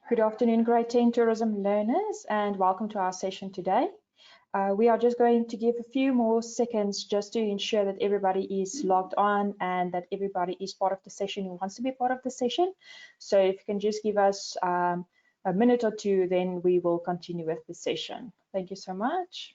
Good afternoon, grade 10 tourism learners, and welcome to our session today. We are just going to give a few more seconds just to ensure that everybody is logged on and that everybody is part of the session who wants to be part of the session. So if you can just give us a minute or two, then we will continue with the session. Thank you so much.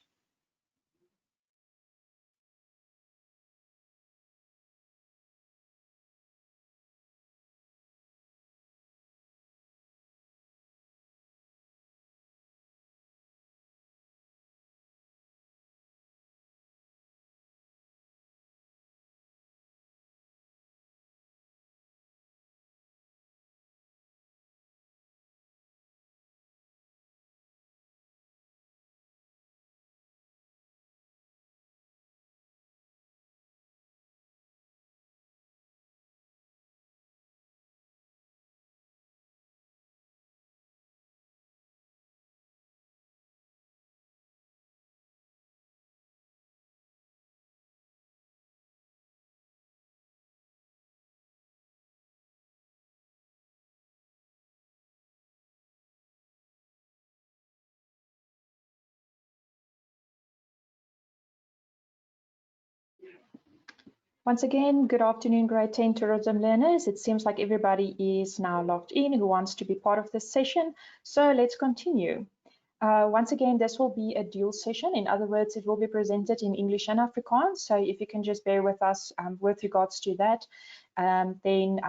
Once again, good afternoon, grade 10 tourism learners. It seems like everybody is now logged in who wants to be part of this session. So let's continue. Once again, this will be a dual session. In other words, it will be presented in English and Afrikaans. So if you can just bear with us with regards to that, then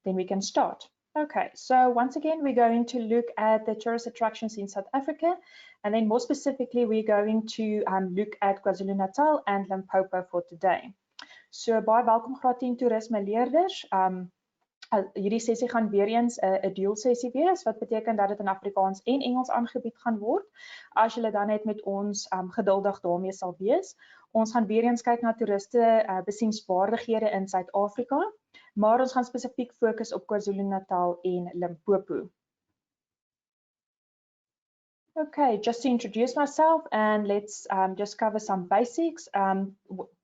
we can start. Okay, so once again, we're going to look at the tourist attractions in South Africa. And then more specifically, we're going to look at KwaZulu Natal and Limpopo for today. So baie welkom graad 10 toerisme leerders. Hierdie sessie gaan weer eens 'n dual sessie wees, wat beteken dat dit in Afrikaans en Engels aangebied gaan word. As julle dan net met ons geduldig daarmee sal wees. Ons gaan weer eens kyk na toeriste besienswaardighede in Suid-Afrika, maar ons gaan spesifiek fokus op KwaZulu Natal en Limpopo. Okay, just to introduce myself and let's just cover some basics.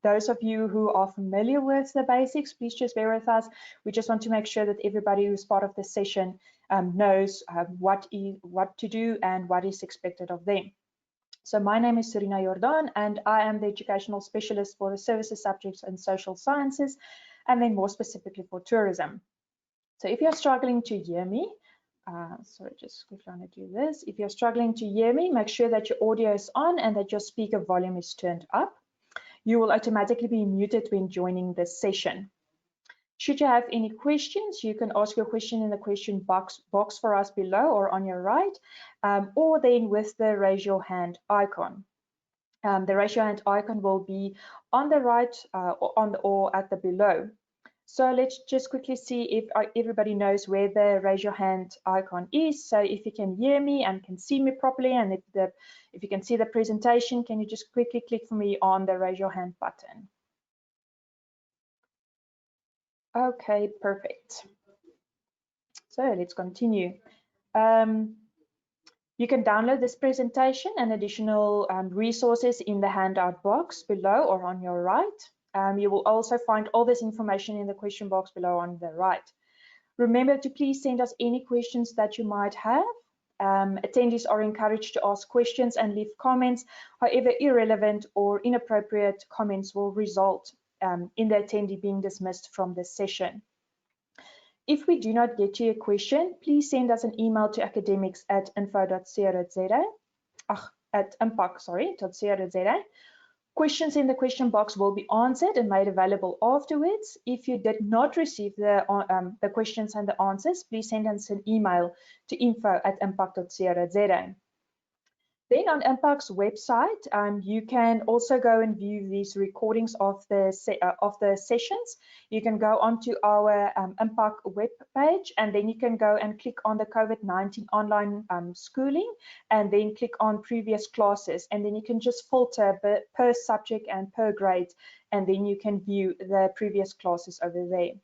Those of you who are familiar with the basics, please just bear with us. We just want to make sure that everybody who's part of the session knows what to do and what is expected of them. So my name is Serena Jordan and I am the educational specialist for the services subjects and social sciences, and then more specifically for tourism. So if you're struggling to hear me, sorry, just quickly want to do this. If you're struggling to hear me, make sure that your audio is on and that your speaker volume is turned up. You will automatically be muted when joining this session. Should you have any questions, you can ask your question in the question box for us below or on your right, or then with the raise your hand icon. The raise your hand icon will be on the right or at the below. So let's just quickly see if everybody knows where the raise your hand icon is. So if you can hear me and can see me properly, and if you can see the presentation, can you just quickly click for me on the raise your hand button? Okay, perfect. So let's continue. You can download this presentation and additional resources in the handout box below or on your right. You will also find all this information in the question box below on the right. Remember to please send us any questions that you might have. Attendees are encouraged to ask questions and leave comments. However, irrelevant or inappropriate comments will result in the attendee being dismissed from this session. If we do not get to your question, please send us an email to academics@info.co.za, at impact.co.za. Questions in the question box will be answered and made available afterwards. If you did not receive the questions and the answers, please send us an email to info@impact.co.za. Then on Impact's website, you can also go and view these recordings of the sessions. You can go onto our Impact web page, and then you can go and click on the COVID-19 online schooling, and then click on previous classes, and then you can just filter per subject and per grade, and then you can view the previous classes over there.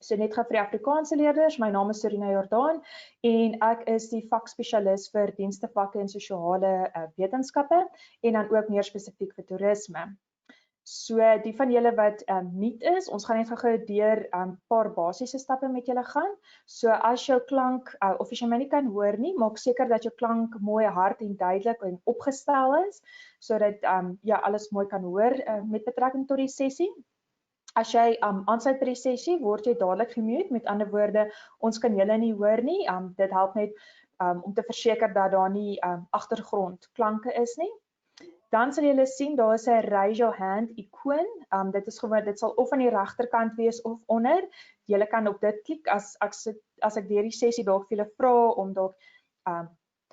So net gou vir die Afrikaanse leerders, my naam is Serena Jordan en ek is die vakspesialis vir dienstevakke en sosiale wetenskappe en dan ook meer spesifiek vir toerisme. So die van julle wat nuut is, ons gaan net gou deur paar basiese stappe met julle gaan. So as jou klank of as jy my nie kan hoor nie, maak seker dat jou klank mooi hard en duidelik en opgestel is sodat ja, alles mooi kan hoor met betrekking tot die sessie. As jy aansluit by die sessie, word jy dadelik gemute. Met ander woorde, ons kan julle nie hoor nie. Dit help net om te verseker dat daar nie agtergrondklanke is nie. Dan sal julle sien daar is 'n raise your hand ikoon. Dit is gewoon, dit sal of aan die regterkant wees of onder. Julle kan op dit klik as ek deur die sessie dalk vir julle vra om dalk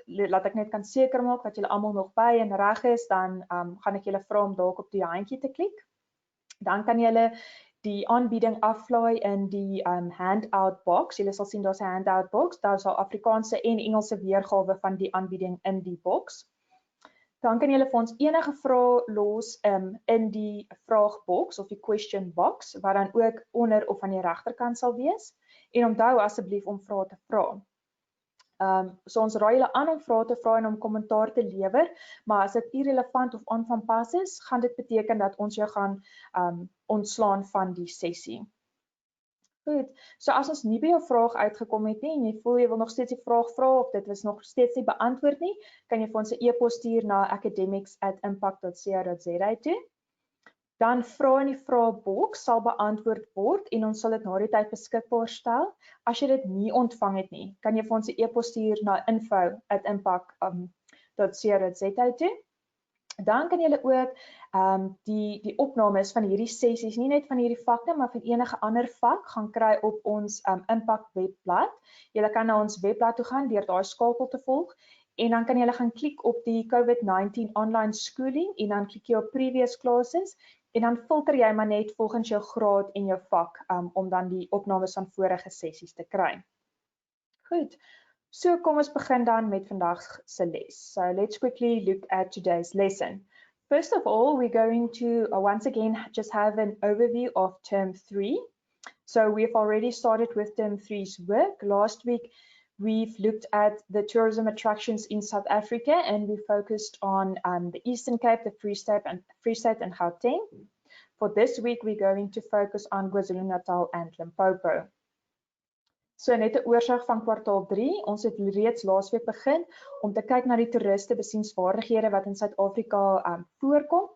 laat ek net kan seker maak dat julle almal nog by en reg is, dan gaan ek julle vra om dalk op die handjie te klik. Dan kan julle die aanbieding aflaai in die handout box. Julle sal sien daar's 'n handout box. Daar is al Afrikaanse en Engelse weergawe van die aanbieding in die box. Dan kan julle vir ons enige vrae los in die vraagbox of die question box, wat dan ook onder of aan die regterkant sal wees. En onthou asseblief om vrae te vra. So ons raai julle aan om vrae te vra en om kommentaar te lewer, maar as dit irrelevant of onvanpas is, gaan dit beteken dat ons jou gaan ontslaan van die sessie. Goed, so as ons nie by jou vraag uitgekom het nie en jy voel jy wil nog steeds die vraag vra of dit was nog steeds nie beantwoord nie, kan jy vir ons 'n e-pos stuur na academics@impact.co.za toe. Dan vrae in die vraagboks sal beantwoord word en ons sal dit na die tyd beskikbaar stel. As jy dit nie ontvang het nie, kan jy vir ons 'n e-pos stuur na info@impact.co.za toe. Dan kan julle ook die opnames van hierdie sessies, nie net van hierdie vakke, maar van enige ander vak, gaan kry op ons Impact webblad. Julle kan na ons webblad toe gaan deur daai skakel te volg en dan kan julle gaan klik op die COVID-19 online schooling en dan klik jy op previous classes en dan filter jy maar net volgens jou graad en jou vak om dan die opnames van vorige sessies te kry. Goed. So kom ons begin dan met vandag se les. So let's quickly look at today's lesson. First of all, we're going to once again just have an overview of term 3. So we've already started with term 3's work. Last week, we've looked at the tourism attractions in South Africa and we focused on the Eastern Cape, the Free State and Gauteng. For this week, we're going to focus on KwaZulu Natal and Limpopo. So net 'n oorsig van kwartaal 3. Ons het reeds laasweek begin om te kyk na die toeriste besienswaardighede wat in Suid-Afrika voorkom.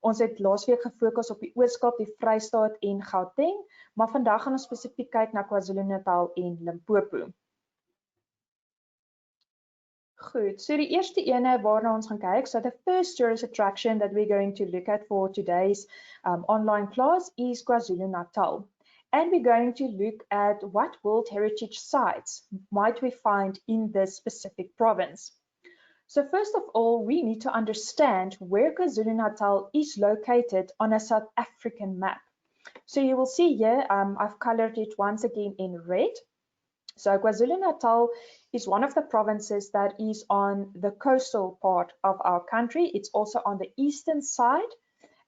Ons het laasweek gefokus op die Oos-Kaap, die Vrystaat en Gauteng, maar vandag gaan ons spesifiek kyk na KwaZulu Natal en Limpopo. Goed, so die eerste ene waarna ons gaan kyk, so the first tourist attraction that we're going to look at for today's online class is KwaZulu Natal. And we're going to look at what World Heritage sites might we find in this specific province. So first of all, we need to understand where KwaZulu Natal is located on a South African map. So you will see here, I've colored it once again in red. So KwaZulu Natal is one of the provinces that is on the coastal part of our country. It's also on the eastern side.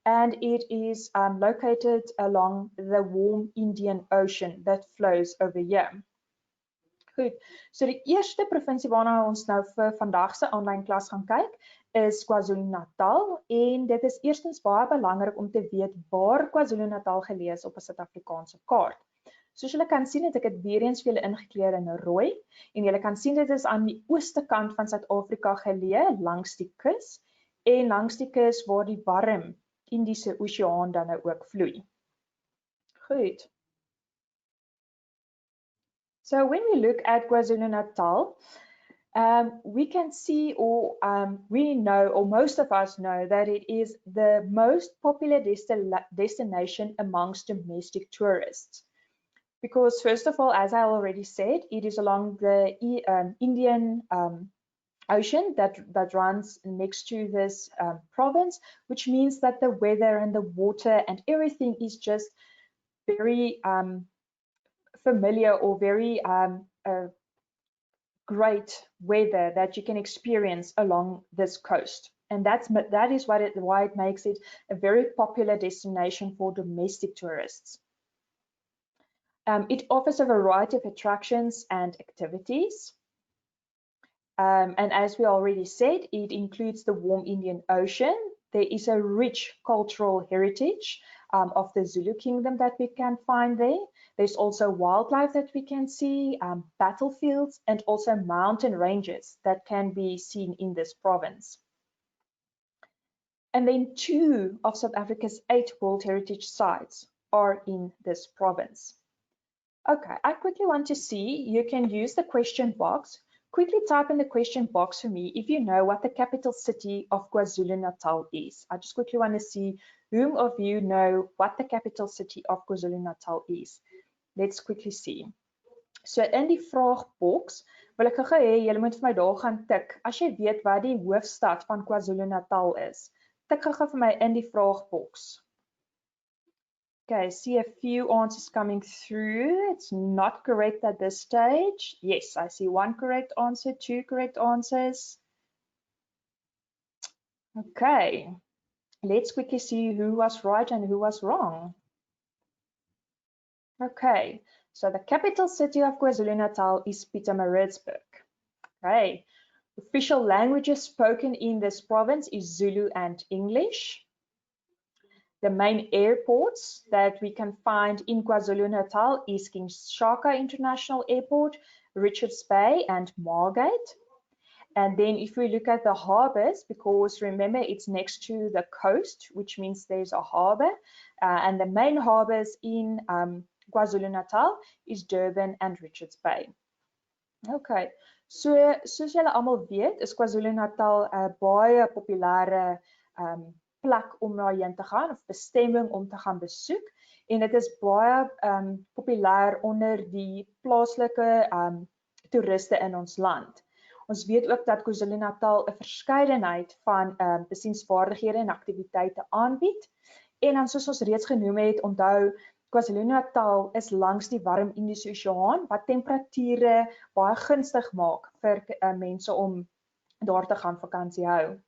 And it is located along the warm Indian Ocean that flows over here. Goed, so die eerste provinsie waarna ons nou vir vandag se online klas gaan kyk is KwaZulu Natal en dit is eerstens baie belangrik om te weet waar KwaZulu Natal geleë is op 'n Suid-Afrikaanse kaart. Soos julle kan sien het ek dit weer eens vir julle ingekleur in rooi en julle kan sien dit is aan die ooste kant van Suid-Afrika geleë langs die kus en langs die kus waar die warm Indiese Oseaan dan nou ook vloei. Goed. So when we look at KwaZulu Natal, we can see or we know, or most of us know, that it is the most popular destination amongst domestic tourists. Because first of all, as I already said, it is along the Indian Ocean that runs next to this province, which means that the weather and the water and everything is just very familiar or very great weather that you can experience along this coast. And that is why it makes it a very popular destination for domestic tourists. It offers a variety of attractions and activities. And as we already said, it includes the warm Indian Ocean, there is a rich cultural heritage of the Zulu kingdom that we can find there. There's also wildlife that we can see, battlefields, and also mountain ranges that can be seen in this province. And then 2 of South Africa's 8 World Heritage Sites are in this province. Okay, I quickly want to see, you can use the question box. Quickly type in the question box for me if you know what the capital city of KwaZulu Natal is. I just quickly want to see whom of you know what the capital city of KwaZulu Natal is. Let's quickly see. So in die vraagbox wil ek gou hê julle moet vir my daar gaan tik as jy weet wat die hoofstad van KwaZulu Natal is. Tik gou vir my in die vraagbox. Okay, I see a few answers coming through. It's not correct at this stage. Yes, I see 1 correct answer, 2 correct answers. Okay, let's quickly see who was right and who was wrong. Okay, so the capital city of KwaZulu Natal is Pietermaritzburg. Okay, official languages spoken in this province is Zulu and English. The main airports that we can find in KwaZulu Natal is King Shaka International Airport, Richards Bay, and Margate. And then if we look at the harbors, because remember it's next to the coast, which means there's a harbor, and the main harbors in KwaZulu Natal is Durban and Richards Bay. Okay, so soos julle almal weet, is KwaZulu Natal 'n baie populêre plek om daarheen te gaan of bestemming om te gaan besoek en dit is baie populêr onder die plaaslike toeriste in ons land. Ons weet ook dat KwaZulu Natal 'n verskeidenheid van besienswaardighede en aktiwiteite aanbied en dan soos ons reeds genoem het, onthou KwaZulu Natal is langs die warm Indiese Oseaan wat temperature baie gunstig maak vir mense om daar te gaan vakansie hou.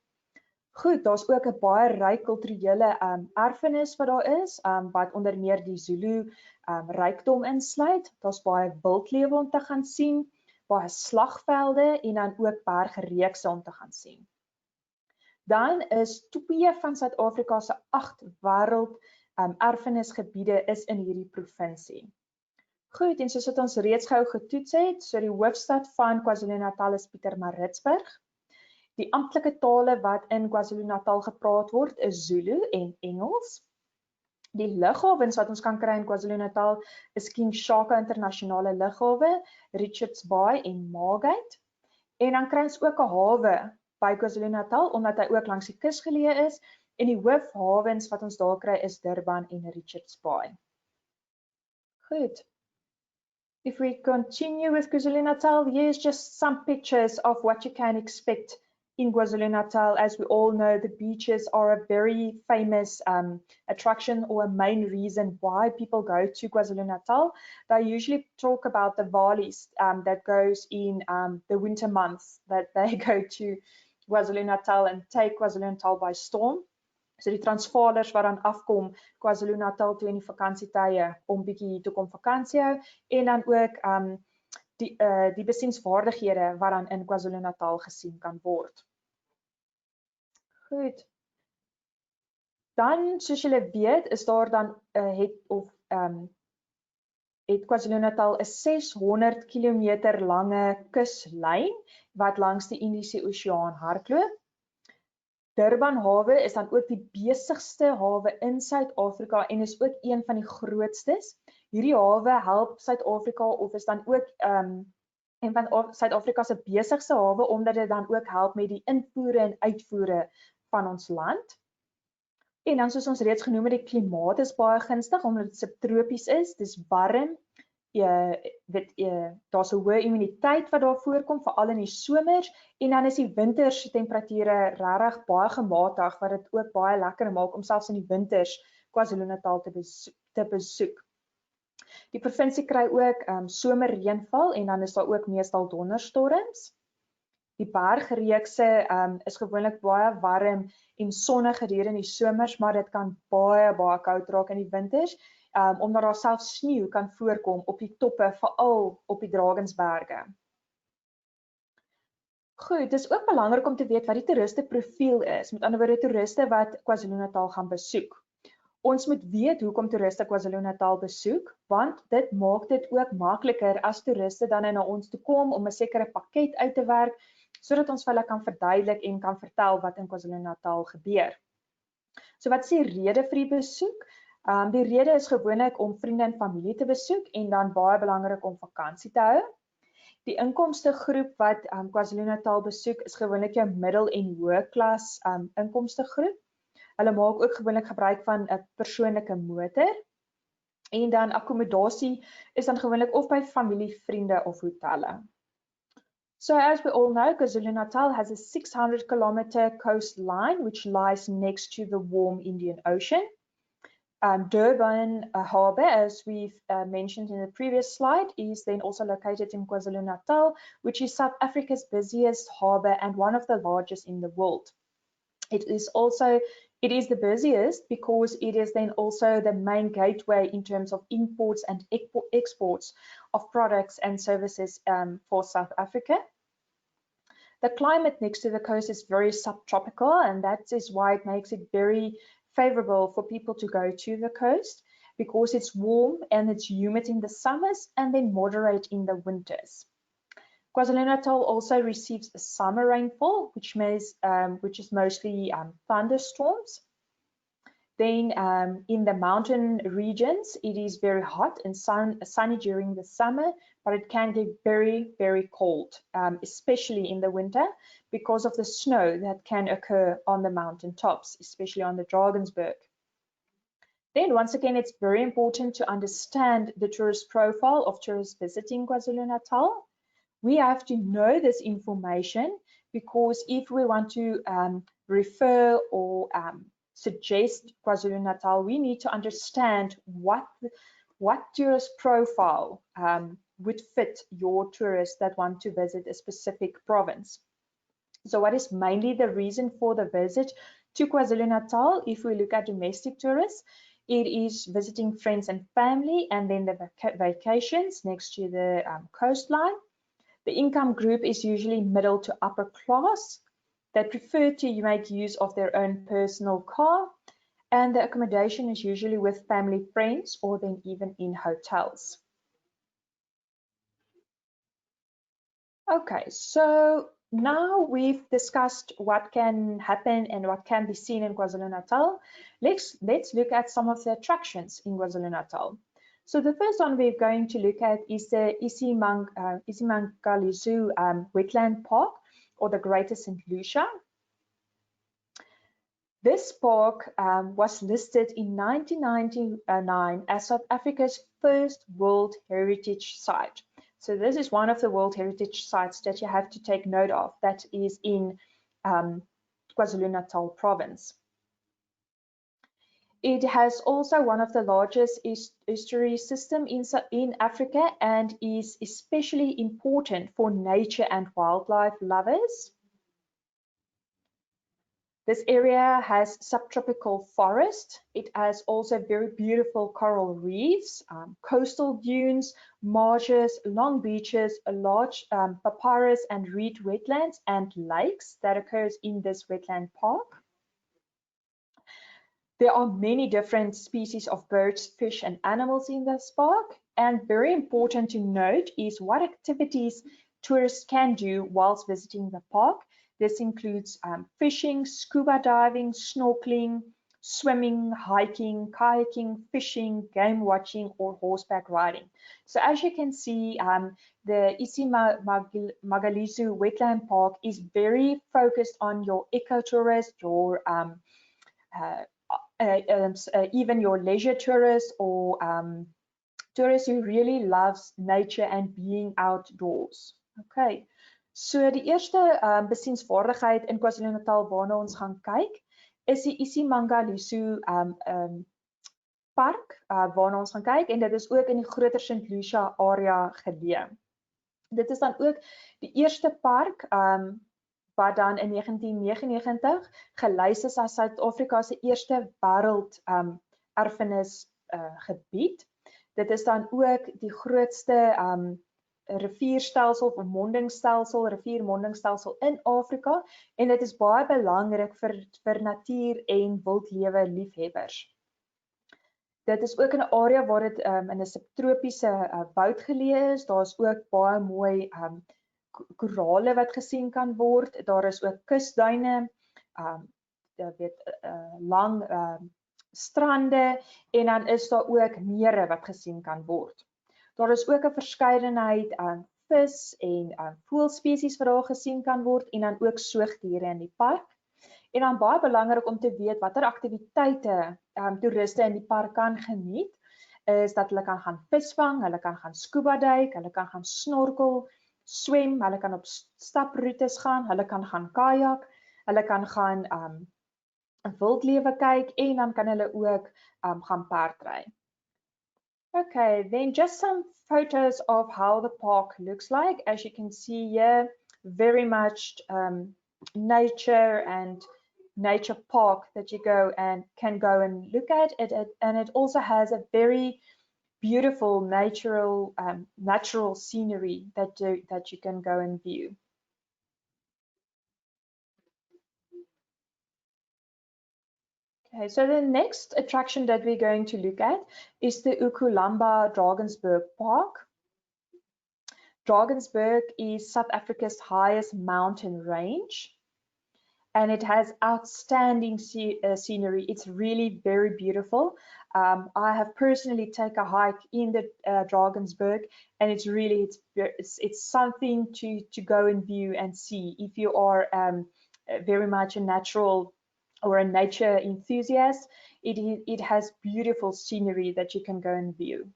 Goed, daar's ook 'n baie ryk kulturele erfenis wat daar is, wat onder meer die Zulu rykdom insluit. Daar's baie wildlewe om te gaan sien, baie slagvelde en dan ook bergreekse om te gaan sien. Dan is 2 van Suid-Afrika se 8 wêreld erfenisgebiede is in hierdie provinsie. Goed, en soos wat ons reeds gou getoets het, so die hoofstad van KwaZulu Natal is Pietermaritzburg. Die amptelike tale wat in KwaZulu Natal gepraat word is Zulu en Engels. Die lughawens wat ons kan kry in KwaZulu Natal is King Shaka Internasionale Lughawe, Richards Bay en Margate. En dan kry ons ook 'n hawe by KwaZulu Natal omdat hy ook langs die kus geleë is en die hoofhawens wat ons daar kry is Durban en Richards Bay. Goed. If we continue with KwaZulu Natal, here's just some pictures of what you can expect in KwaZulu Natal. As we all know, the beaches are a very famous attraction or a main reason why people go to KwaZulu Natal. They usually talk about the valleys that goes in the winter months that they go to KwaZulu Natal and take KwaZulu Natal by storm. So die Transvaalers wat dan afkom KwaZulu Natal toe in die vakansietye om bietjie hier toe kom vakansie hou en dan ook die besienswaardighede wat dan in KwaZulu Natal gesien kan word. Goed. Dan soos julle weet is daar dan het KwaZulu Natal 'n 600 km lange kuslyn wat langs die Indiese Oseaan hardloop. Durban hawe is dan ook die besigste hawe in Suid-Afrika en is ook een van die grootstes. Hierdie hawe help Suid-Afrika of is dan ook een van Suid-Afrika se besigste hawe omdat dit dan ook help met die invoere en uitvoere van ons land. En dan soos ons reeds genoem het, die klimaat is baie gunstig omdat dit subtropies is, dis warm. Daar's 'n hoë immuniteit wat daar voorkom, veral in die somers en dan is die winters temperature regtig baie gematig wat dit ook baie lekker maak om selfs in die winters KwaZulu Natal te besoek. Die provinsie kry ook somerreënval en dan is daar ook meestal donderstorms. Die bergreekse is gewoonlik baie warm en sonnig gedurende die somers, maar dit kan baie koud raak in die winters, omdat daar selfs sneeu kan voorkom op die toppe, veral op die Drakensberge. Goed, dit is ook belangrik om te weet wat die toeristeprofiel is. Met ander woorde, toeriste wat KwaZulu Natal gaan besoek. Ons moet weet hoekom toeriste KwaZulu Natal besoek, want dit maak dit ook makliker as toeriste dan na ons toe kom om 'n sekere pakket uit te werk, sodat ons vir hulle kan verduidelik en kan vertel wat in KwaZulu Natal gebeur. So wat is die rede vir die besoek? Die rede is gewoonlik om vriende en familie te besoek en dan baie belangrik om vakansie te hou. Die inkomste groep wat KwaZulu Natal besoek is gewoonlik jou middel- en hoë klas inkomste groep. Hulle maak ook gewoonlik gebruik van 'n persoonlike motor. En dan akkommodasie is dan gewoonlik of by familie, vriende of hotelle. So as we all know, KwaZulu Natal has a 600-kilometer coastline which lies next to the warm Indian Ocean. Durban Harbour, as we've mentioned in the previous slide, is then also located in KwaZulu Natal, which is South Africa's busiest harbour and one of the largest in the world. It is the busiest because it is then also the main gateway in terms of imports and exports of products and services for South Africa. The climate next to the coast is very subtropical, and that is why it makes it very favorable for people to go to the coast, because it's warm and it's humid in the summers and then moderate in the winters. KwaZulu Natal also receives summer rainfall, which is mostly thunderstorms. Then in the mountain regions, it is very hot and sunny during the summer, but it can get very, very cold, especially in the winter, because of the snow that can occur on the mountain tops, especially on the Drakensberg. Then once again, it's very important to understand the tourist profile of tourists visiting KwaZulu Natal. We have to know this information because if we want to refer or suggest KwaZulu Natal, we need to understand what tourist profile would fit your tourists that want to visit a specific province. So what is mainly the reason for the visit to KwaZulu Natal? If we look at domestic tourists, it is visiting friends and family, and then the vacations next to the coastline. The income group is usually middle to upper class. They prefer to make use of their own personal car, and the accommodation is usually with family, friends, or then even in hotels. Okay, so now we've discussed what can happen and what can be seen in KwaZulu Natal. Let's look at some of the attractions in KwaZulu Natal. So the first one we're going to look at is the isiMangaliso Wetland Park, or the Greater St. Lucia. This park was listed in 1999 as South Africa's first World Heritage Site. So this is one of the World Heritage Sites that you have to take note of, that is in KwaZulu Natal province. It has also one of the largest estuary systems in Africa and is especially important for nature and wildlife lovers. This area has subtropical forest. It has also very beautiful coral reefs, coastal dunes, marshes, long beaches, large papyrus and reed wetlands, and lakes that occurs in this wetland park. There are many different species of birds, fish, and animals in this park. And very important to note is what activities tourists can do whilst visiting the park. This includes fishing, scuba diving, snorkeling, swimming, hiking, kayaking, fishing, game watching, or horseback riding. So as you can see, the isiMangaliso Wetland Park is very focused on your ecotourist, your even your leisure tourists, or tourists who really loves nature and being outdoors. Okay. So die eerste besienswaardigheid in KwaZulu Natal waarna ons gaan kyk is die isiMangaliso park waarna ons gaan kyk, en dit is ook in die groter St. Lucia area geleë. Dit is dan ook die eerste park wat dan in 1999 gelys is as Suid-Afrika se eerste wêreld erfenis gebied. Dit is dan ook die grootste rivierstelsel of mondingstelsel, riviermondingstelsel in Afrika en dit is baie belangrik vir natuur en wildlewe liefhebbers. Dit is ook 'n area waar dit in 'n subtropiese woud geleë is. Daar's ook baie mooi korale wat gesien kan word. Daar is ook kusduine, lang strande en dan is daar ook mere wat gesien kan word. Daar is ook 'n verskeidenheid aan vis en voëlspesies wat daar gesien kan word en dan ook soogdiere in die park. En dan baie belangrik om te weet watter aktiwiteite toeriste in die park kan geniet, is dat hulle kan gaan visvang, hulle kan gaan scuba duik, hulle kan gaan snorkel, swem, hulle kan op staproetes gaan, hulle kan gaan kajak, hulle kan gaan wildlewe kyk en dan kan hulle ook gaan perdry. Okay, then just some photos of how the park looks like. As you can see here, very much nature and nature park that you can go and look at it, and it also has a very beautiful natural scenery that you can go and view. Okay, so the next attraction that we're going to look at is the Ukulamba Drakensberg Park. Drakensberg is South Africa's highest mountain range, and it has outstanding scenery. It's really very beautiful. I have personally taken a hike in the Drakensberg, and it's something to go and view and see if you are very much a natural or a nature enthusiast. It has beautiful scenery that you can go and view.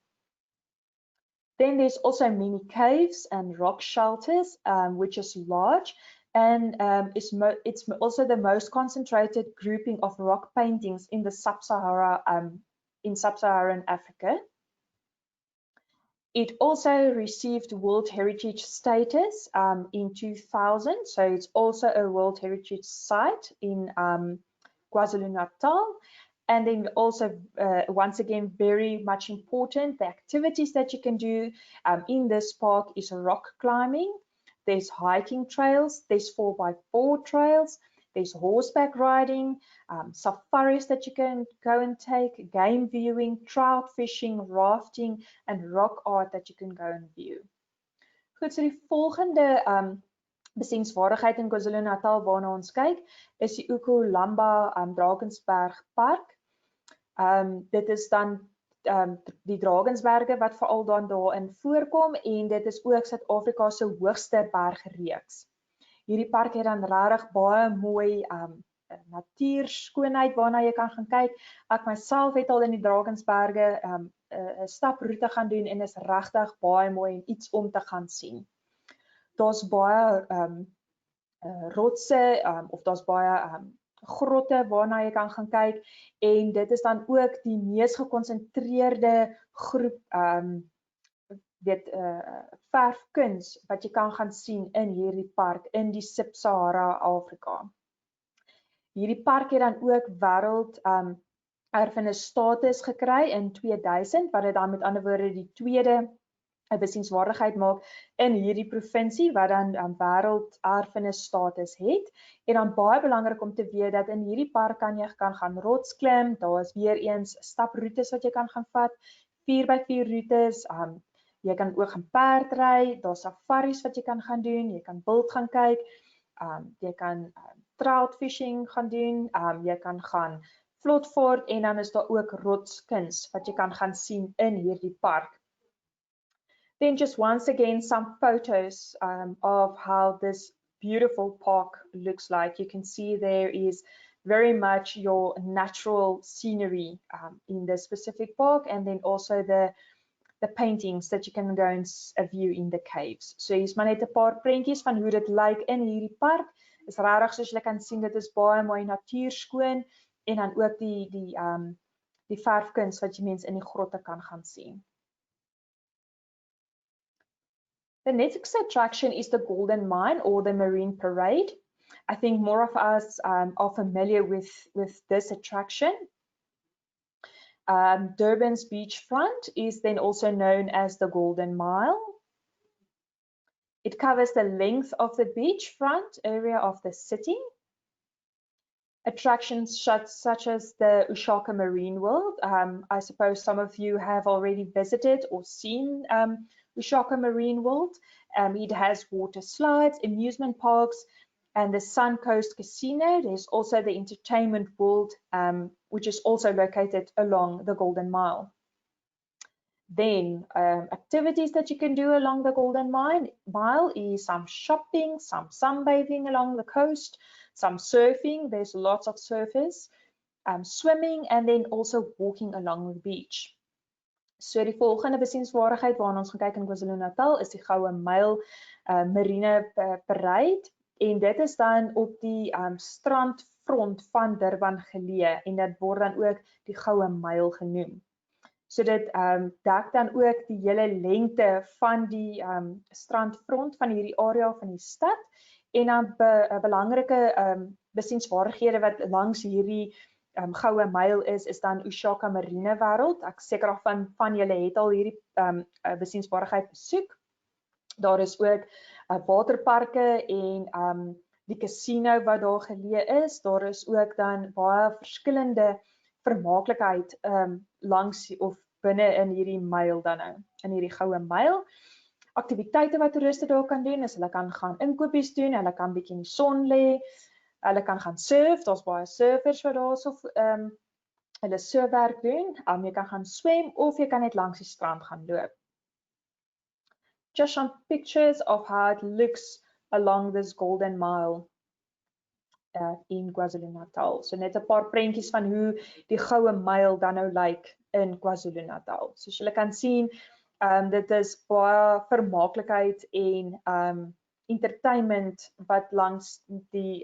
Then there's also mini caves and rock shelters, which is large, and it's also the most concentrated grouping of rock paintings in the sub-Saharan Africa. It also received World Heritage status in 2000, so it's also a World Heritage site in KwaZulu Natal. And then also, once again, very much important, the activities that you can do in this park is rock climbing, there's hiking trails, there's 4x4 trails, there's horseback riding, safaris that you can go and take, game viewing, trout fishing, rafting, and rock art that you can go and view. Goed, so die volgende besienswaardigheid in KwaZulu Natal waarna ons kyk, is die Ukulamba Drakensberg Park. Dit is dan die Drakensberge wat veral dan daarin voorkom en dit is ook Suid-Afrika se hoogste bergreeks. Hierdie park het dan regtig baie mooi natuurskoonheid waarna jy kan gaan kyk. Ek myself het al in die Drakensberge 'n staproete gaan doen en is regtig baie mooi en iets om te gaan sien. Daar's baie rotse of daar's baie grotte waarna jy kan gaan kyk en dit is dan ook die mees gekonsentreerde groep verfkuns wat jy kan gaan sien in hierdie park in die Sub-Sahara Afrika. Hierdie park het dan ook wêreld erfenis status gekry in 2000 wat dit dan met ander woorde die tweede besienswaardigheid maak in hierdie provinsie wat dan wêreld erfenis status het. En dan baie belangrik om te weet dat in hierdie park kan jy gaan rotsklim, daar is weer eens staproetes wat jy kan gaan vat, 4x4 roetes, jy kan ook gaan perdry, daar's safaris wat jy kan gaan doen, jy kan wild gaan kyk, jy kan trout fishing gaan doen, jy kan gaan vlotvaart en dan is daar ook rotskuns wat jy kan gaan sien in hierdie park. Then just once again some photos of how this beautiful park looks like. You can see there is very much your natural scenery in this specific park and then also the paintings that you can go and view in the caves. So hier's maar net 'n paar prentjies van hoe dit lyk in hierdie park. Is regtig soos jy kan sien dit is baie mooi natuurskoon en dan ook die verfkuns wat jy mense in die grotte kan gaan sien. The next attraction is the Golden Mine or the Marine Parade. I think more of us are familiar with this attraction. Durban's beachfront is then also known as the Golden Mile. It covers the length of the beachfront area of the city. Attractions such as the Ushaka Marine World. I suppose some of you have already visited or seen Ushaka Marine World. It has water slides, amusement parks, and the Sun Coast Casino. There's also the Entertainment World, which is also located along the Golden Mile. Then activities that you can do along the Golden Mile is some shopping, some sunbathing along the coast, some surfing. There's lots of surfers, swimming, and then also walking along the beach. So die volgende besienswaardigheid waarna ons gaan kyk in KwaZulu Natal is die Goue Myl Marine Parade, en dit is dan op die strandfront van Durban geleë, en dit word dan ook die Goue Myl genoem. So dit dek dan ook die hele lengte van die strandfront van hierdie area van die stad, en dan belangrike besienswaardighede wat langs hierdie Goue Myl is dan Ushaka Marine Wêreld. Ek seker van julle het al hierdie besienswaardigheid besoek. Daar is ook waterparke en die casino wat daar geleë is. Daar is ook dan baie verskillende vermaaklikheid langs of binne in hierdie myl dan nou, in hierdie Goue Myl. Aktiwiteite wat toeriste daar kan doen, is hulle kan gaan inkopies doen, hulle kan bietjie in die son lê, hulle kan gaan surf, daar's baie surfers wat daarso hulle surfwerk doen. Jy kan gaan swem of jy kan net langs die strand gaan loop. Just some pictures of how it looks along this Golden Mile in KwaZulu Natal. So net 'n paar prentjies van hoe die Goue Myl dan nou lyk in KwaZulu Natal. Soos julle kan sien, dit is baie vermaaklikheid en entertainment wat langs die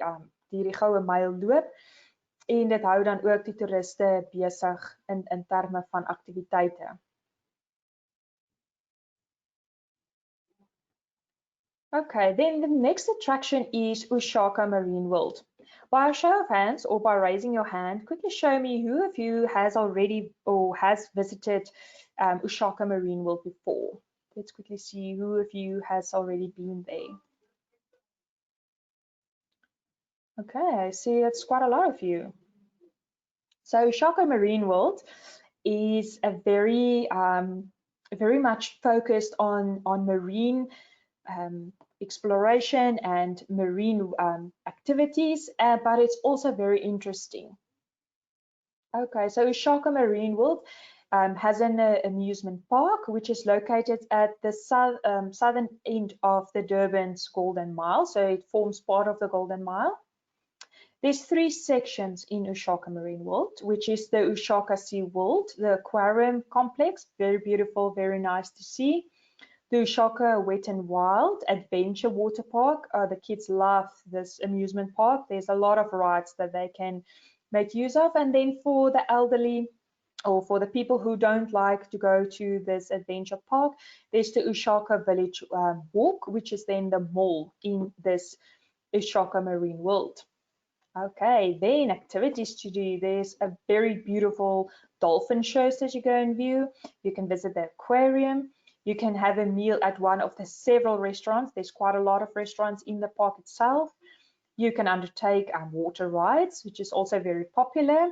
Goue Myl loop, en dit hou dan ook die toeriste besig in terme van aktiwiteite. Okay, then the next attraction is Ushaka Marine World. By a show of hands or by raising your hand, quickly show me who of you has already or has visited Ushaka Marine World before. Let's quickly see who of you has already been there. Okay, I see it's quite a lot of you. So Ushaka Marine World is a very much focused on marine exploration and marine activities, but it's also very interesting. Okay, so Ushaka Marine World has an amusement park, which is located at the southern end of the Durban's Golden Mile, so it forms part of the Golden Mile. There's 3 sections in Ushaka Marine World, which is the Ushaka Sea World, the aquarium complex, very beautiful, very nice to see. The Ushaka Wet and Wild Adventure Water Park. The kids love this amusement park. There's a lot of rides that they can make use of. And then for the elderly or for the people who don't like to go to this adventure park, there's the Ushaka Village Walk, which is then the mall in this Ushaka Marine World. Okay, then activities to do. There's a very beautiful dolphin shows that you go and view. You can visit the aquarium. You can have a meal at one of the several restaurants. There's quite a lot of restaurants in the park itself. You can undertake water rides, which is also very popular.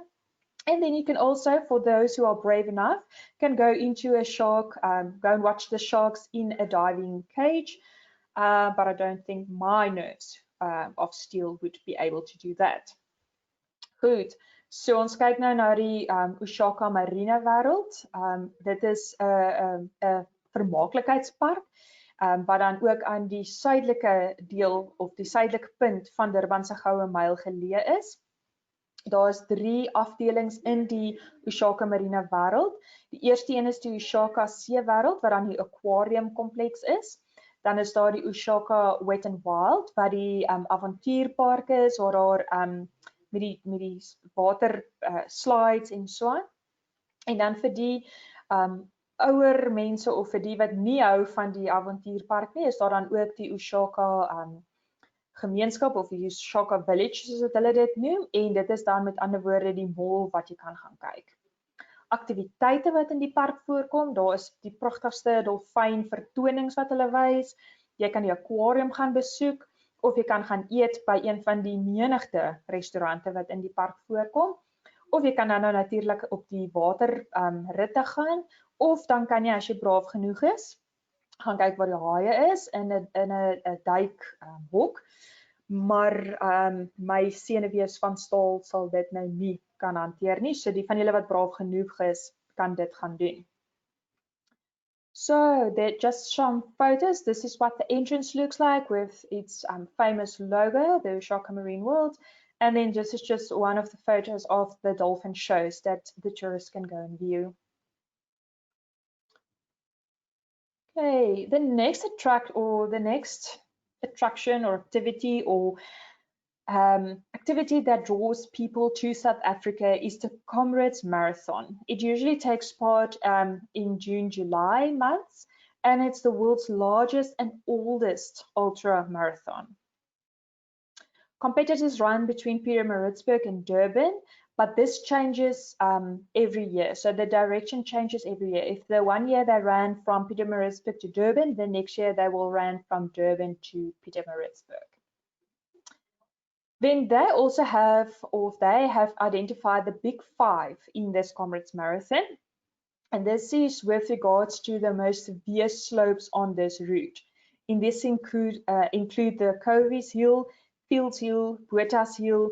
And then you can also, for those who are brave enough, can go into a shark, go and watch the sharks in a diving cage. But I don't think my nerves of steel would be able to do that. Goed, so ons kyk nou na die Ushaka Marine Wêreld. Dit is 'n vermaaklikheidspark wat dan ook aan die suidelike deel of die suidelike punt van Durban se Goue Myl geleë is. Daar is 3 afdelings in die Ushaka Marine Wêreld. Die eerste een is die Ushaka See Wêreld wat dan die aquarium kompleks is. Dan is daar die Ushaka Wet and Wild wat die avontuurpark is waar daar met die water slides en so aan. En dan vir die ouer mense of vir die wat nie hou van die avontuurpark nie, is daar dan ook die Ushaka gemeenskap of die Ushaka Village soos hulle dit noem, en dit is dan met ander woorde die mall wat jy kan gaan kyk. Aktiwiteite wat in die park voorkom, daar is die pragtigste dolfyn vertonings wat hulle wys. jy kan die aquarium gaan besoek, of jy kan gaan eet by een van die menigte restaurante wat in die park voorkom, of jy kan dan nou natuurlik op die water ritte gaan, of dan kan jy, as jy braaf genoeg is, gaan kyk waar die haie is in 'n duikhok. Maar my senuwees van staal sal dit nou nie kan hanteer nie. So die van julle wat braaf genoeg is, kan dit gaan doen. So they're just some photos. This is what the entrance looks like with its famous logo, the Ushaka Marine World. And then this is just one of the photos of the dolphin shows that the tourists can go and view. Okay, the next attraction or activity or activity that draws people to South Africa is the Comrades Marathon. It usually takes part in June-July months, and it's the world's largest and oldest ultra marathon. Competitors run between Pietermaritzburg and Durban, but this changes every year. So the direction changes every year. If the one year they ran from Pietermaritzburg to Durban, the next year they will run from Durban to Pietermaritzburg. Then they also have identified the big 5 in this Comrades Marathon. And this is with regards to the most severe slopes on this route. In this include the Kovies Hill, Fields Hill, Botas Hill,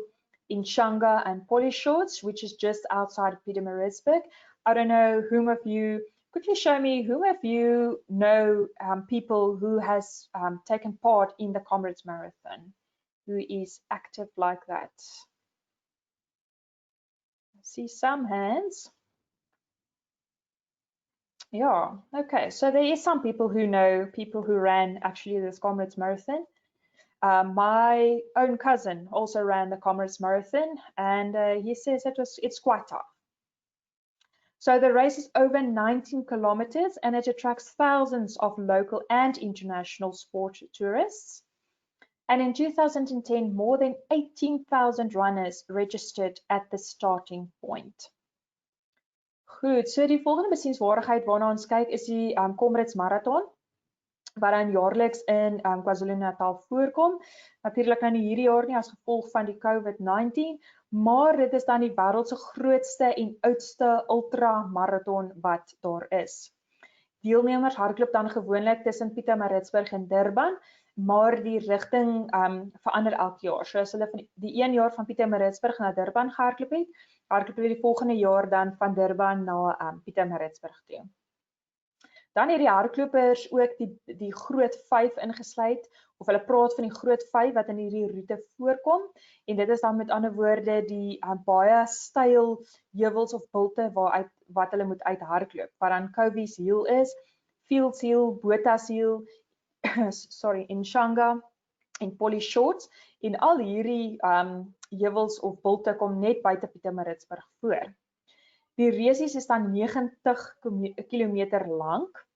Inshanga and Polyshorts, which is just outside of Pietermaritzburg. I don't know whom of you, quickly show me whom of you know people who has taken part in the Comrades Marathon, who is active like that. I see some hands. Yeah, okay, so there is some people who know people who ran actually this Comrades Marathon. My own cousin also ran the Comrades Marathon, and he says it's quite tough. So the race is over 19 kilometers, and it attracts thousands of local and international sport tourists. And in 2010, more than 18,000 runners registered at the starting point. Goed, so die volgende besienswaardigheid waarna ons kyk is die Comrades Marathon, wat dan jaarliks in KwaZulu Natal voorkom. Natuurlik nou nie hierdie jaar nie as gevolg van die COVID-19, maar dit is dan die wêreld se grootste en oudste ultramarathon wat daar is. Deelnemers hardloop dan gewoonlik tussen Pietermaritzburg en Durban, maar die rigting verander elke jaar. So as hulle van die een jaar van Pietermaritzburg na Durban gehardloop het, hardloop hulle die volgende jaar dan van Durban na Pietermaritzburg toe. Dan het die hardlopers ook die groot 5 ingesluit, of hulle praat van die groot 5 wat in hierdie roete voorkom, en dit is dan met ander woorde die baie styl heuwels of bulte wat hulle moet uithardloop, wat dan Kovies Hill is, Fields Hill, Botas Hill, Inshanga en Polyshorts, en al hierdie heuwels of bulte kom net buite Pietermaritzburg voor. Die resies is dan 90 kilometer lank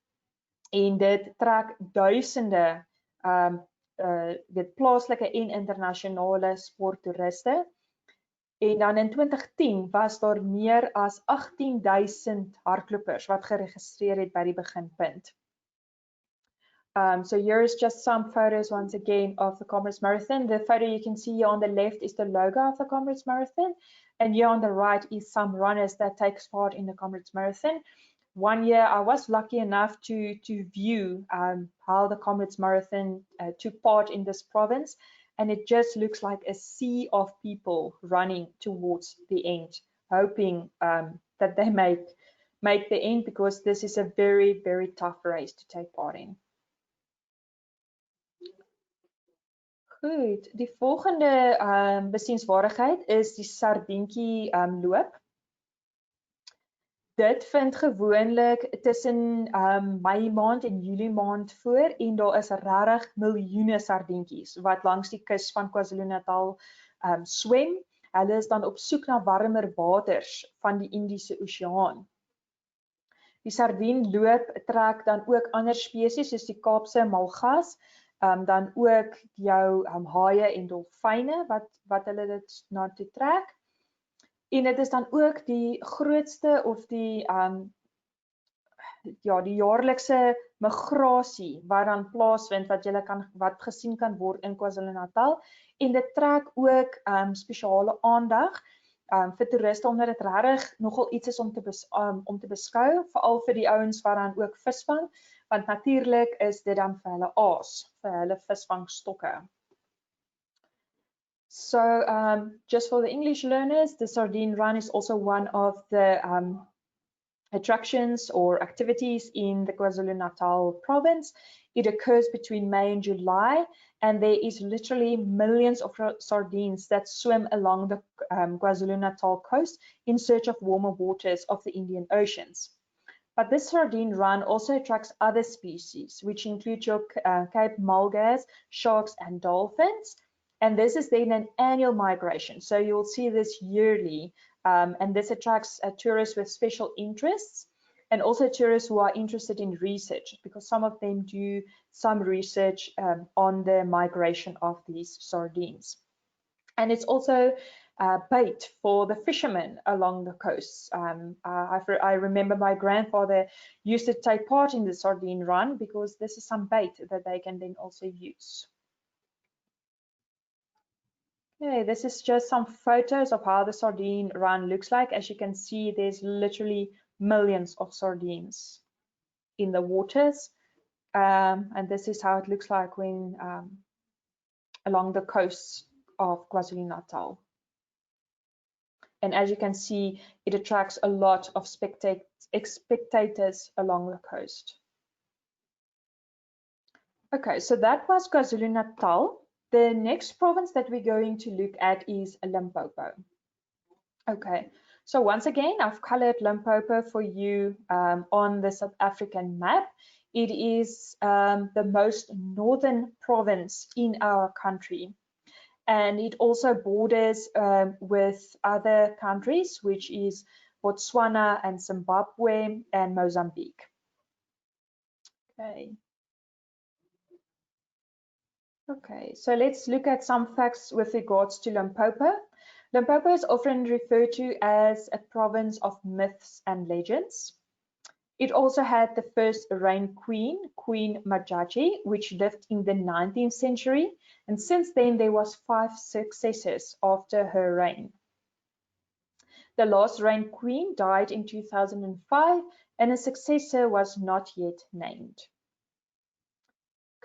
en dit trek duisende plaaslike en internasionale sporttoeriste. En dan in 2010 was daar meer as 18,000 hardlopers wat geregistreer het by die beginpunt. So here is just some photos once again of the Comrades Marathon. The photo you can see here on the left is the logo of the Comrades Marathon, and here on the right is some runners that takes part in the Comrades Marathon. One year I was lucky enough to view how the Comrades Marathon took part in this province, and it just looks like a sea of people running towards the end, hoping that they make the end, because this is a very, very tough race to take part in. Goed, die volgende besienswaardigheid is die sardientjie loop. Dit vind gewoonlik tussen Mei maand en Julie maand voor, en daar is regtig miljoene sardientjies wat langs die kus van KwaZulu Natal swem. Hulle is dan op soek na warmer waters van die Indiese Oseaan. Die sardienloop trek dan ook ander spesies soos die Kaapse malgas, dan ook jou haie en dolfyne wat hulle dit na toe trek. En dit is dan ook die grootste of die ja, die jaarlikse migrasie wat dan plaasvind wat gesien kan word in KwaZulu Natal, en dit trek ook spesiale aandag vir toeriste omdat dit regtig nogal iets is om te beskou, veral vir die ouens wat dan ook visvang, want natuurlik is dit dan vir hulle aas, vir hulle visvangstokke. So just for the English learners, the sardine run is also one of the attractions or activities in the KwaZulu Natal province. It occurs between May and July, and there is literally millions of sardines that swim along the KwaZulu Natal coast in search of warmer waters of the Indian Oceans. But this sardine run also attracts other species, which include your Cape mulgars, sharks, and dolphins. And this is then an annual migration. So you'll see this yearly. And this attracts tourists with special interests and also tourists who are interested in research, because some of them do some research on the migration of these sardines. And it's also bait for the fishermen along the coasts. I remember my grandfather used to take part in the sardine run because this is some bait that they can then also use. Okay, this is just some photos of how the sardine run looks like. As you can see, there's literally millions of sardines in the waters. And this is how it looks like when along the coasts of KwaZulu Natal. And as you can see, it attracts a lot of spectators along the coast. Okay, so that was KwaZulu Natal. The next province that we're going to look at is Limpopo. Okay, so once again, I've colored Limpopo for you on the South African map. It is the most northern province in our country. And it also borders with other countries, which is Botswana and Zimbabwe and Mozambique. Okay. Okay, so let's look at some facts with regards to Limpopo. Limpopo is often referred to as a province of myths and legends. It also had the first rain queen, Queen Majaji, which lived in the 19th century, and since then there was 5 successors after her reign. The last rain queen died in 2005, and a successor was not yet named.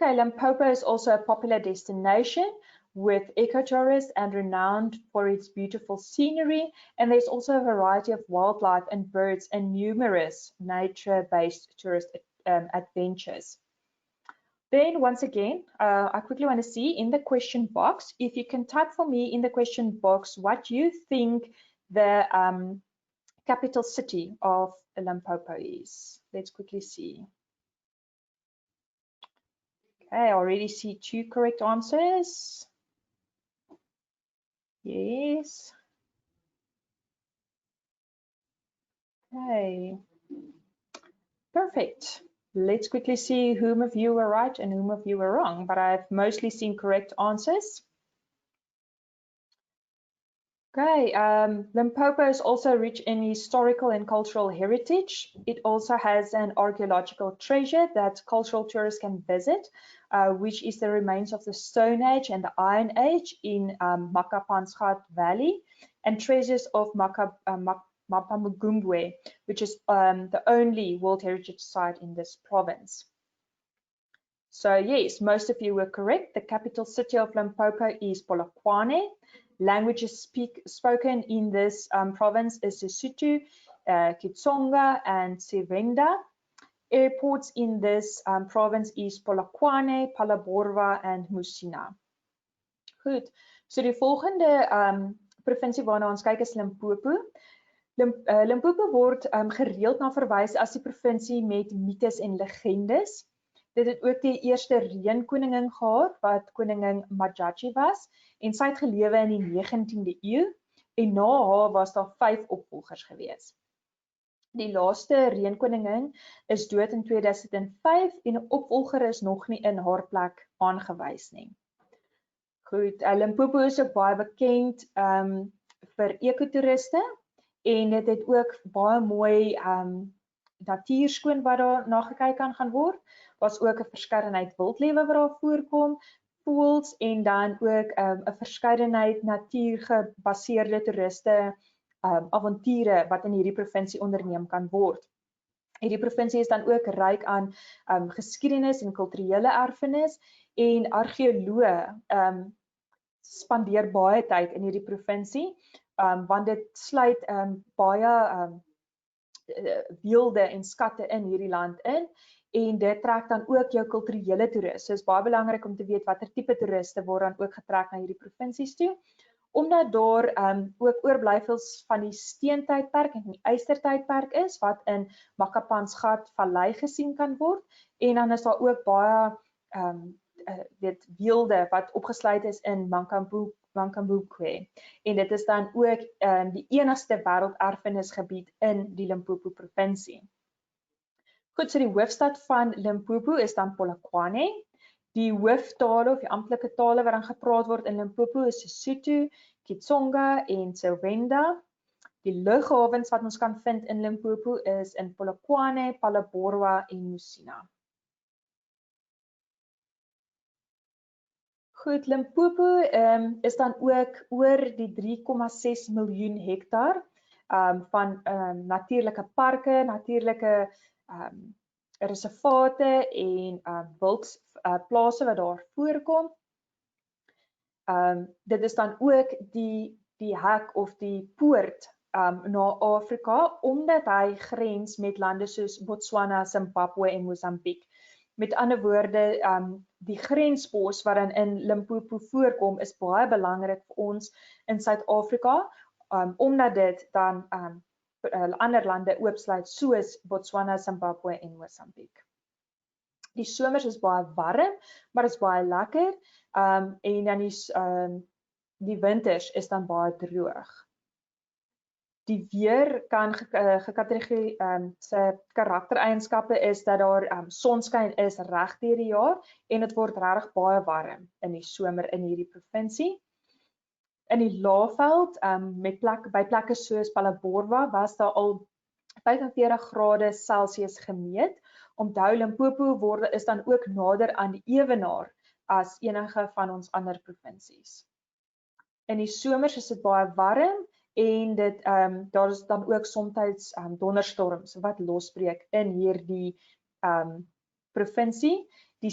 Okay, Limpopo is also a popular destination with ecotourists and renowned for its beautiful scenery, and there's also a variety of wildlife and birds and numerous nature-based tourist adventures. Then once again, I quickly want to see in the question box, if you can type for me in the question box what you think the capital city of Limpopo is. Let's quickly see. Okay, I already see 2 correct answers. Yes. Okay. Perfect. Let's quickly see whom of you were right and whom of you were wrong, but I've mostly seen correct answers. Okay, Limpopo is also rich in historical and cultural heritage. It also has an archaeological treasure that cultural tourists can visit, which is the remains of the Stone Age and the Iron Age in Makapansgat Valley, and treasures of Mapamugumbwe, which is the only World Heritage Site in this province. So yes, most of you were correct. The capital city of Limpopo is Polokwane. Languages spoken in this province is Sesotho, Kitsonga, and Sevenda. Airports in this province is Polokwane, Phalaborwa, and Musina. Goed, so die volgende provinsie waarna ons kyk is Limpopo. Limpopo word gereeld na verwys as die provinsie met mites en legendes. Dit het ook die eerste reënkoningin gehad wat koningin Majaji was en sy het gelewe in die 19de eeu en na haar was daar 5 opvolgers gewees. Die laaste reënkoningin is dood in 2005 en 'n opvolger is nog nie in haar plek aangewys nie. Goed, Limpopo is ook baie bekend vir ekotoeriste en dit het ook baie mooi natuurskoon wat daar na gekyk kan gaan word. Daar's ook 'n verskeidenheid wildlewe wat daar voorkom, voëls en dan ook 'n verskeidenheid natuurgebaseerde toeriste avonture wat in hierdie provinsie onderneem kan word. Hierdie provinsie is dan ook ryk aan geskiedenis en kulturele erfenis en argeoloë spandeer baie tyd in hierdie provinsie want dit sluit baie weelde en skatte in hierdie land in en dit trek dan ook jou kulturele toeriste. So is baie belangrik om te weet watter tipe toeriste word dan ook getrek na hierdie provinsies toe. Omdat daar ook oorblyfsels van die steentydperk en die ystertydperk is wat in Makapansgat Vallei gesien kan word en dan is daar ook baie weelde wat opgesluit is in Mankambukwe en dit is dan ook die enigste wêrelderfenisgebied in die Limpopo provinsie. Goed, so die hoofstad van Limpopo is dan Polokwane. Die hooftale of die amptelike tale wat dan gepraat word in Limpopo is Sesotho, Xitsonga en Tsovenda. Die lughawens wat ons kan vind in Limpopo is in Polokwane, Phalaborwa en Musina. Goed, Limpopo is dan ook oor die 3,6 miljoen hektaar van natuurlike parke, natuurlike reservate en wildplase wat daar voorkom. Dit is dan ook die hek of die poort na Afrika omdat hy grens met lande soos Botswana, Zimbabwe en Mosambiek. Met ander woorde, die grenspos wat dan in Limpopo voorkom is baie belangrik vir ons in Suid-Afrika omdat dit dan ander lande oopsluit soos Botswana, Zimbabwe en Mosambiek. Die somers is baie warm, maar is baie lekker en dan die winters is dan baie droog. Die weer kan se karaktereienskappe is dat daar sonskyn is reg deur die jaar en dit word regtig baie warm in die somer in hierdie provinsie. In die Laagveld by plekke soos Phalaborwa was daar al 45 grade Celsius gemeet. Onthou Limpopo is dan ook nader aan die ewenaar as enige van ons ander provinsies. In die somers is dit baie warm en daar is dan ook soms donderstorms wat losbreek in hierdie provinsie. Die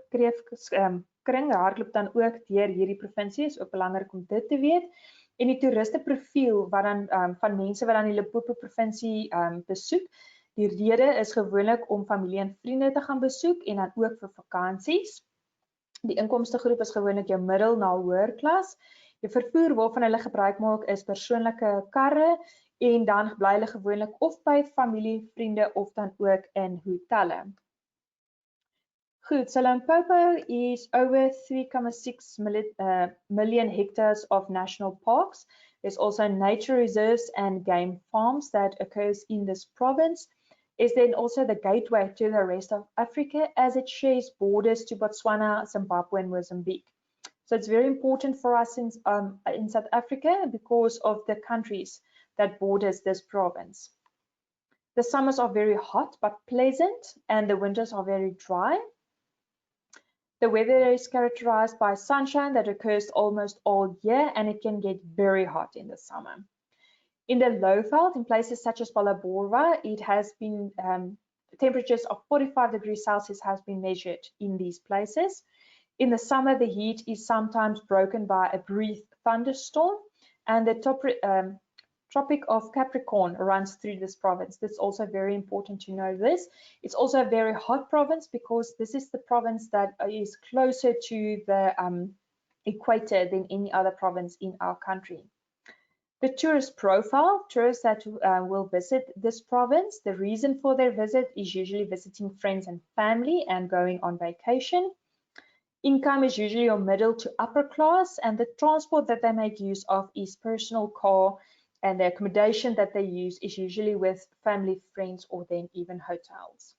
kreefkring hardloop dan ook deur hierdie provinsie, is ook belangrik om dit te weet. En die toeristeprofiel wat dan van mense wat dan die Limpopo provinsie besoek, die rede is gewoonlik om familie en vriende te gaan besoek en dan ook vir vakansies. Die inkomstegroep is gewoonlik jou middel na hoër klas. Die vervoer waarvan hulle gebruik maak is persoonlike karre en dan bly hulle gewoonlik of by familie, vriende of dan ook in hotelle. Goed, so Limpopo is over 3,6 million hectares of national parks. There's also nature reserves and game farms that occurs in this province. Is then also the gateway to the rest of Africa as it shares borders to Botswana, Zimbabwe and Mozambique. So it's very important for us in South Africa because of the countries that borders this province. The summers are very hot but pleasant and the winters are very dry. The weather is characterized by sunshine that occurs almost all year and it can get very hot in the summer. In the Lowveld, in places such as Phalaborwa, it has been temperatures of 45 degrees Celsius has been measured in these places. In the summer, the heat is sometimes broken by a brief thunderstorm, and the Tropic of Capricorn runs through this province. That's also very important to know this. It's also a very hot province because this is the province that is closer to the equator than any other province in our country. The tourist profile, tourists that will visit this province, the reason for their visit is usually visiting friends and family and going on vacation. Income is usually your middle to upper class, and the transport that they make use of is personal car, and the accommodation that they use is usually with family, friends, or then even hotels.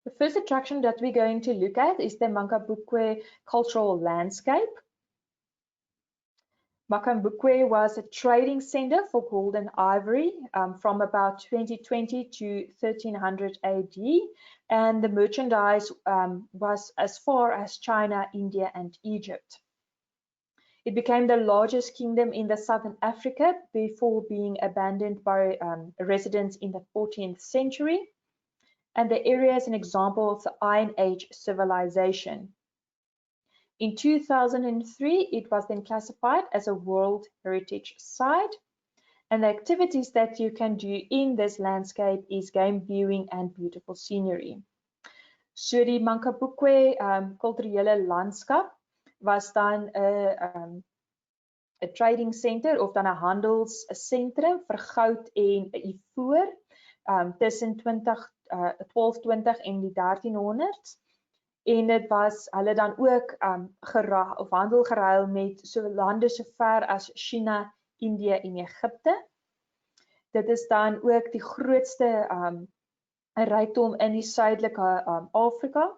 The first attraction that we're going to look at is the Mankambukwe cultural landscape. Mokambukwe was a trading center for gold and ivory from about 2020 to 1300 AD, and the merchandise was as far as China, India, and Egypt. It became the largest kingdom in the southern Africa before being abandoned by residents in the 14th century, and the area is an example of the Iron Age civilization. In 2003, it was then classified as a World Heritage Site, and the activities that you can do in this landscape is game viewing and beautiful scenery. So die Mokambukwe kulturele landskap was dan 'n trading center of dan 'n handelssentrum vir goud en ivoor tussen 1220 en die 1300s. En dit was hulle dan ook handel geruil met so lande so ver as China, Indië en Egipte. Dit is dan ook die grootste rykdom in die suidelike Afrika,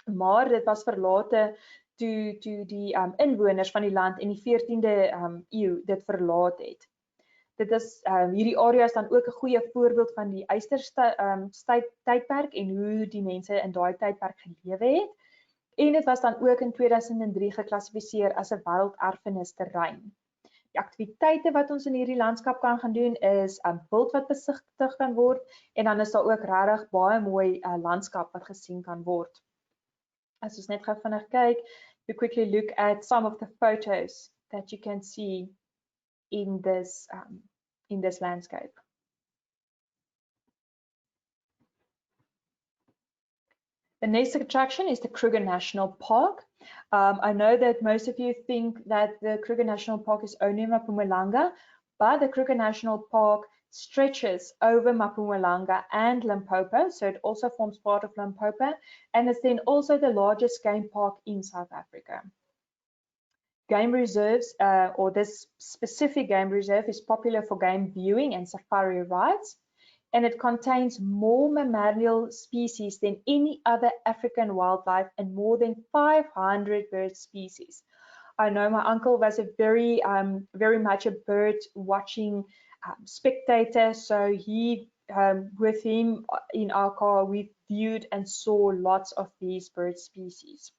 maar dit was verlate toe die inwoners van die land in die 14de eeu dit verlaat het. Dit is hierdie area is dan ook 'n goeie voorbeeld van die ystertydperk en hoe die mense in daai tydperk gelewe het. En dit was dan ook in 2003 geklassifiseer as 'n wêrelderfenisterrein. Die aktiwiteite wat ons in hierdie landskap kan gaan doen is wild wat besigtig kan word, en dan is daar ook regtig baie mooi landskap wat gesien kan word. As ons net gou vinnig kyk, we quickly look at some of the photos that you can see in this landscape. The next attraction is the Kruger National Park. I know that most of you think that the Kruger National Park is only in Mpumalanga, but the Kruger National Park stretches over Mpumalanga and Limpopo, so it also forms part of Limpopo, and it's then also the largest game park in South Africa. Game reserves, or this specific game reserve, is popular for game viewing and safari rides, and it contains more mammalian species than any other African wildlife and more than 500 bird species. I know my uncle was a very much a bird watching spectator, so with him in our car, we viewed and saw lots of these bird species.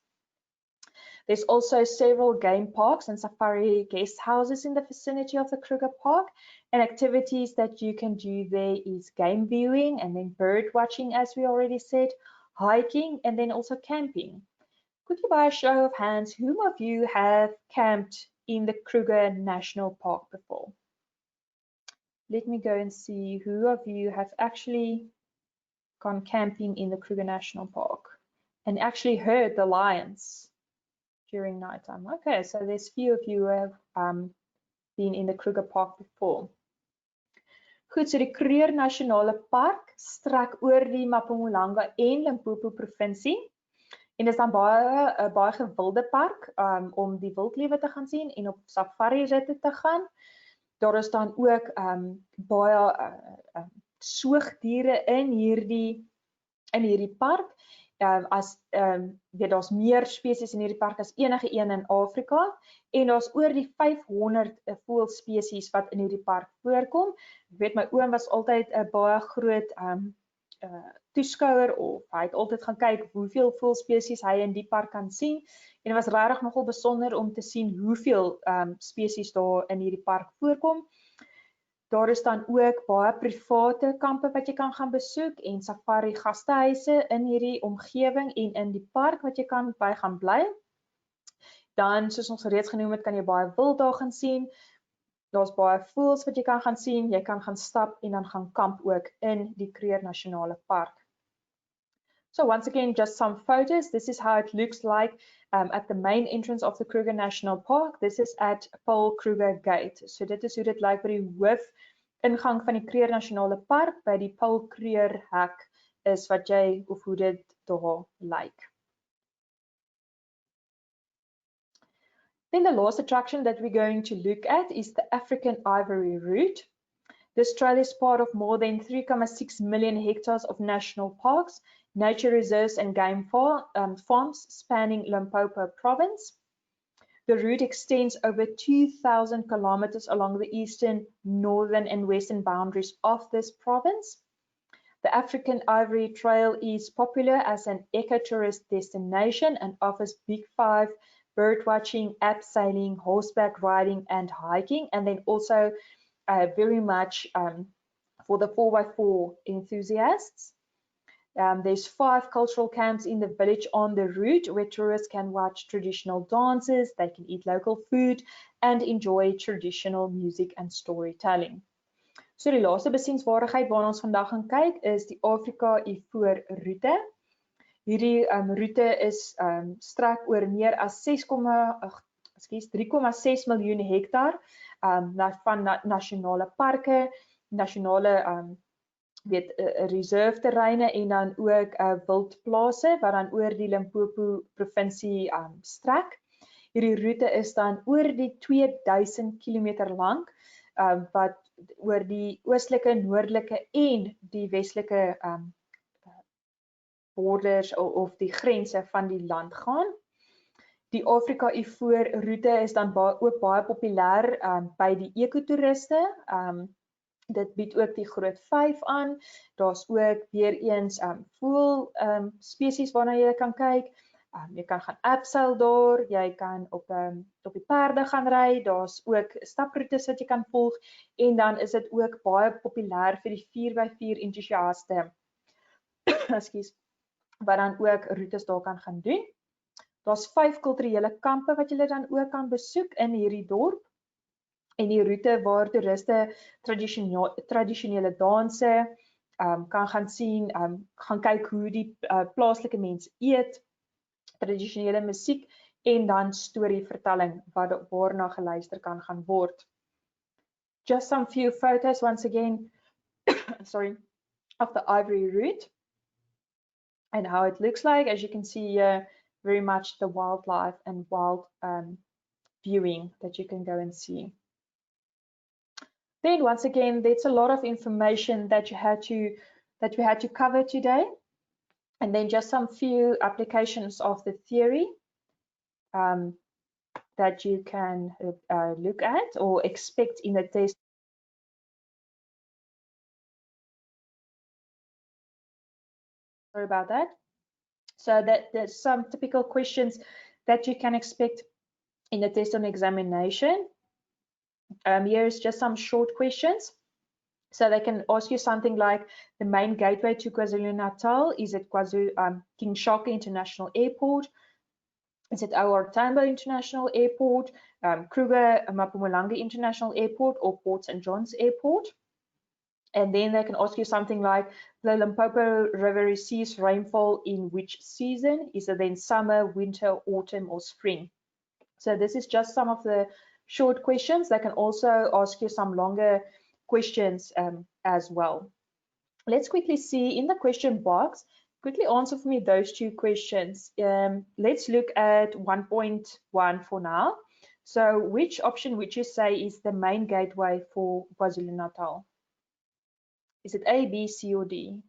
There's also several game parks and safari guest houses in the vicinity of the Kruger Park, and activities that you can do there is game viewing and then bird watching, as we already said, hiking, and then also camping. Could you, by a show of hands, whom of you have camped in the Kruger National Park before? Let me go and see who of you have actually gone camping in the Kruger National Park and actually heard the lions during nighttime. Okay, so there's few of you who have been in the Kruger Park before. Goed, so die Kruger Nasionale Park strek oor die Mpumalanga en Limpopo provinsie. En is dan baie gewilde park om die wildlewe te gaan sien en op safari ritte te gaan. Daar is dan ook baie soogdiere in hierdie park. Daar's meer spesies in hierdie park as enige een in Afrika, en daar's oor die 500 voëlspesies wat in hierdie park voorkom. Ek weet my oom was altyd 'n baie groot toeskouer, of hy het altyd gaan kyk hoeveel voëlspesies hy in die park kan sien, en dit was regtig nogal besonder om te sien hoeveel spesies daar in hierdie park voorkom. Daar is dan ook baie private kampe wat jy kan gaan besoek en safari gastehuise in hierdie omgewing en in die park wat jy kan by gaan bly. Dan, soos ons reeds genoem het, kan jy baie wild daar gaan sien. Daar's baie voëls wat jy kan gaan sien. Jy kan gaan stap en dan gaan kamp ook in die Kruger Nasionale Park. So once again, just some photos. This is how it looks like at the main entrance of the Kruger National Park. This is at Paul Kruger Gate. So dit is hoe dit lyk by die hoofingang van die Kruger Nasionale Park. By die Paul Kruger hek is wat jy, of hoe dit daar lyk. Then the last attraction that we're going to look at is the African Ivory Route. This trail is part of more than 3.6 million hectares of national parks, nature reserves and game farms spanning Limpopo province. The route extends over 2,000 kilometers along the eastern, northern, and western boundaries of this province. The African Ivory Trail is popular as an ecotourist destination and offers Big 5 birdwatching, abseiling, horseback riding, and hiking, and then also very much for the 4x4 enthusiasts. There's 5 cultural camps in the village on the route where tourists can watch traditional dances, they can eat local food, and enjoy traditional music and storytelling. So die laaste besienswaardigheid waarna ons vandag gaan kyk is die Afrika Ivoor roete. Hierdie roete is strek oor meer as 3,6 miljoen hektaar van nasionale parke, nasionale reserve terreine en dan ook wildplase wat dan oor die Limpopo provinsie strek. Hierdie roete is dan oor die 2000 kilometer lank wat oor die oostelike, noordelike en die westelike borders of die grense van die land gaan. Die Afrika Ivoor roete is dan ook baie populêr by die ekotoeriste. Dit bied ook die groot 5 aan. Daar's ook weer eens voël spesies waarna jy kan kyk. Jy kan gaan abseil daar, jy kan op die perde gaan ry, daar's ook staproetes wat jy kan volg en dan is dit ook baie populêr vir die 4x4 entoesiaste. Ekskuus, wat dan ook roetes daar kan gaan doen. Daar's 5 kulturele kampe wat jy dan ook kan besoek in hierdie dorp. En die roete waar toeriste tradisionele danse kan gaan sien, gaan kyk hoe die plaaslike mense eet, tradisionele musiek en dan storievertelling waarna geluister kan gaan word. Just some few photos once again, sorry, of the Ivory route and how it looks like. As you can see here, very much the wildlife and wild viewing that you can go and see. Then once again, there's a lot of information that we had to cover today, and then just some few applications of the theory that you can look at or expect in the test. Sorry about that. So that there's some typical questions that you can expect in the test on examination. Here's just some short questions. So they can ask you something like the main gateway to KwaZulu Natal. Is it King Shaka International Airport? Is it OR Tambo International Airport, Kruger Mpumalanga International Airport, or Port St. John's Airport? And then they can ask you something like the Limpopo River receives rainfall in which season? Is it then summer, winter, autumn, or spring? So this is just some of the short questions. They can also ask you some longer questions as well. Let's quickly see in the question box, quickly answer for me those 2 questions. Let's look at 1.1 for now. So which option would you say is the main gateway for KwaZulu Natal? Is it A, B, C, or D?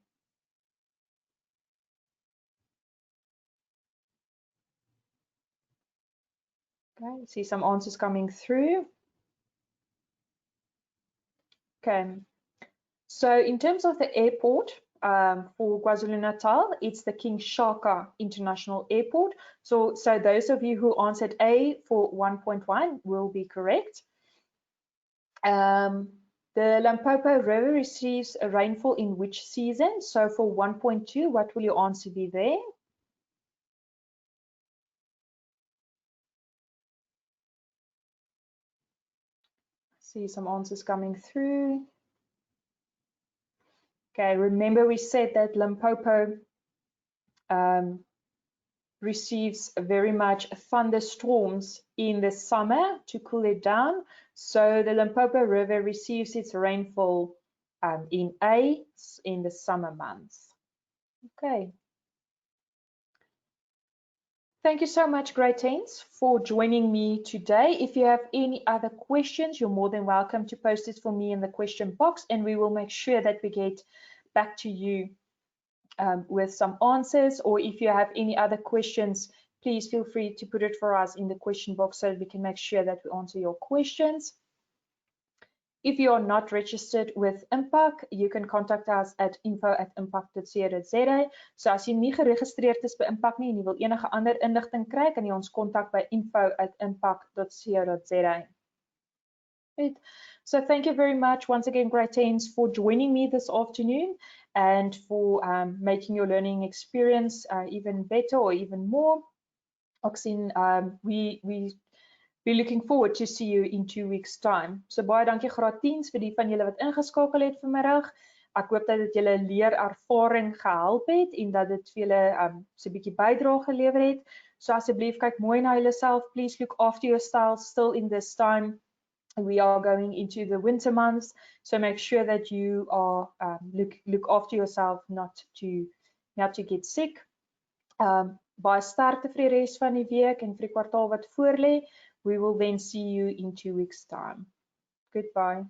Okay, see some answers coming through. Okay, so in terms of the airport for KwaZulu Natal, it's the King Shaka International Airport. So those of you who answered A for 1.1 will be correct. The Limpopo River receives a rainfall in which season? So for 1.2, what will your answer be there? See some answers coming through. Okay, remember we said that Limpopo receives very much thunderstorms in the summer to cool it down. So the Limpopo River receives its rainfall in A, in the summer months. Okay. Thank you so much, grade 10s, for joining me today. If you have any other questions, you're more than welcome to post it for me in the question box, and we will make sure that we get back to you with some answers. Or if you have any other questions please feel free to put it for us in the question box so that we can make sure that we answer your questions. If you are not registered with Impact, you can contact us at info@impact.co.za. So as jy nie geregistreerd is by Impact nie en jy wil enige ander inligting kry, kan jy ons kontak by info@impact.co.za. Right. So thank you very much once again, Grade 10s, for joining me this afternoon and for making your learning experience even better or even more. Oxin, we're looking forward to see you in 2 weeks' time. So baie dankie Graad 10s vir die van julle wat ingeskakel het vanmiddag. Ek hoop dat dit julle leerervaring gehelp het en dat dit vir julle so 'n bietjie bydrae gelewer het. So asseblief kyk mooi na julleself. Please look after yourself still in this time. We are going into the winter months, so make sure that you are look after yourself, not to get sick. Baie sterkte vir die res van die week en vir die kwartaal wat voorlê. We will then see you in 2 weeks' time. Goodbye.